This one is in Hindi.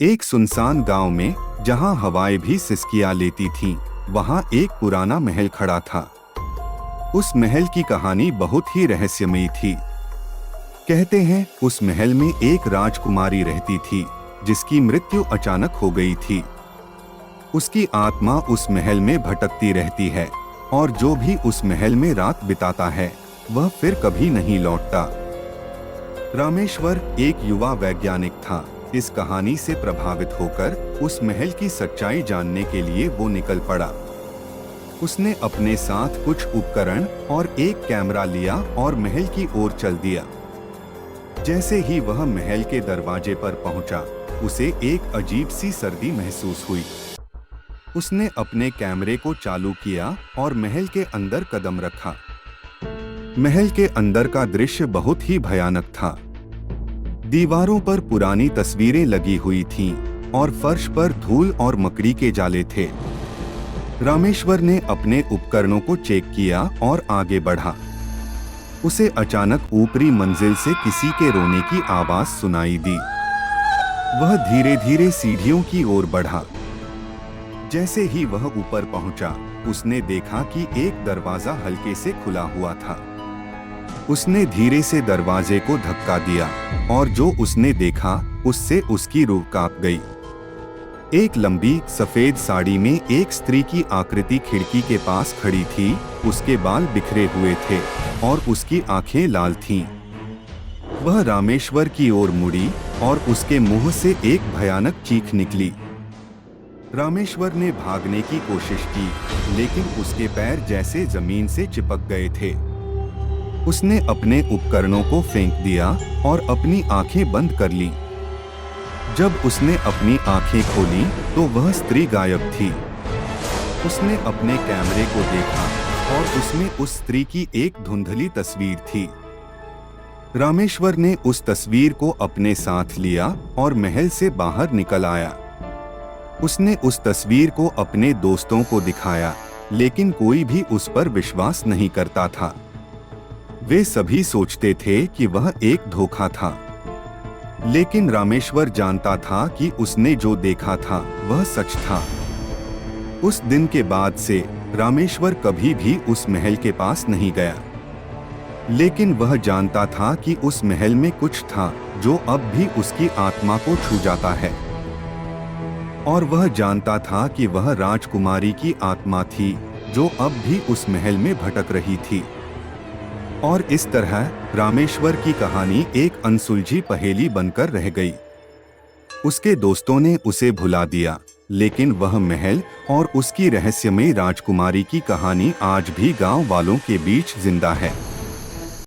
एक सुनसान गांव में, जहां हवाएं भी सिसकियां लेती थीं, वहां एक पुराना महल खड़ा था। उस महल की कहानी बहुत ही रहस्यमयी थी। कहते हैं उस महल में एक राजकुमारी रहती थी, जिसकी मृत्यु अचानक हो गई थी। उसकी आत्मा उस महल में भटकती रहती है और जो भी उस महल में रात बिताता है, वह फिर कभी नहीं लौटता। रामेश्वर एक युवा वैज्ञानिक था। इस कहानी से प्रभावित होकर उस महल की सच्चाई जानने के लिए वो निकल पड़ा। उसने अपने साथ कुछ उपकरण और एक कैमरा लिया और महल की ओर चल दिया। जैसे ही वह महल के दरवाजे पर पहुंचा, उसे एक अजीब सी सर्दी महसूस हुई। उसने अपने कैमरे को चालू किया और महल के अंदर कदम रखा। महल के अंदर का दृश्य बहुत ही भयानक था। दीवारों पर पुरानी तस्वीरें लगी हुई थीं और फर्श पर धूल और मकड़ी के जाले थे। रामेश्वर ने अपने उपकरणों को चेक किया और आगे बढ़ा। उसे अचानक ऊपरी मंजिल से किसी के रोने की आवाज सुनाई दी। वह धीरे धीरे सीढ़ियों की ओर बढ़ा। जैसे ही वह ऊपर पहुंचा, उसने देखा कि एक दरवाजा हल्के से खुला हुआ था। उसने धीरे से दरवाजे को धक्का दिया और जो उसने देखा, उससे उसकी रूह कांप गई। एक लंबी सफेद साड़ी में एक स्त्री की आकृति खिड़की के पास खड़ी थी। उसके बाल बिखरे हुए थे और उसकी आंखें लाल थीं। वह रामेश्वर की ओर मुड़ी और उसके मुंह से एक भयानक चीख निकली। रामेश्वर ने भागने की कोशिश की, लेकिन उसके पैर जैसे जमीन से चिपक गए थे। उसने अपने उपकरणों को फेंक दिया और अपनी आंखें बंद कर लीं। जब उसने अपनी आंखें खोलीं, तो वह स्त्री गायब थी। उसने अपने कैमरे को देखा और उसमें उस स्त्री की एक धुंधली तस्वीर थी। रामेश्वर ने उस तस्वीर को अपने साथ लिया और महल से बाहर निकल आया। उसने उस तस्वीर को अपने दोस्तों को दिखाया, लेकिन कोई भी उस पर विश्वास नहीं करता था। वे सभी सोचते थे कि वह एक धोखा था, लेकिन रामेश्वर जानता था कि उसने जो देखा था वह सच था। उस दिन के बाद से रामेश्वर कभी भी उस महल के पास नहीं गया, लेकिन वह जानता था कि उस महल में कुछ था जो अब भी उसकी आत्मा को छू जाता है। और वह जानता था कि वह राजकुमारी की आत्मा थी जो अब भी उस महल में भटक रही थी। और इस तरह रामेश्वर की कहानी एक अनसुलझी पहेली बनकर रह गई। उसके दोस्तों ने उसे भुला दिया, लेकिन वह महल और उसकी रहस्यमयी राजकुमारी की कहानी आज भी गांव वालों के बीच जिंदा है।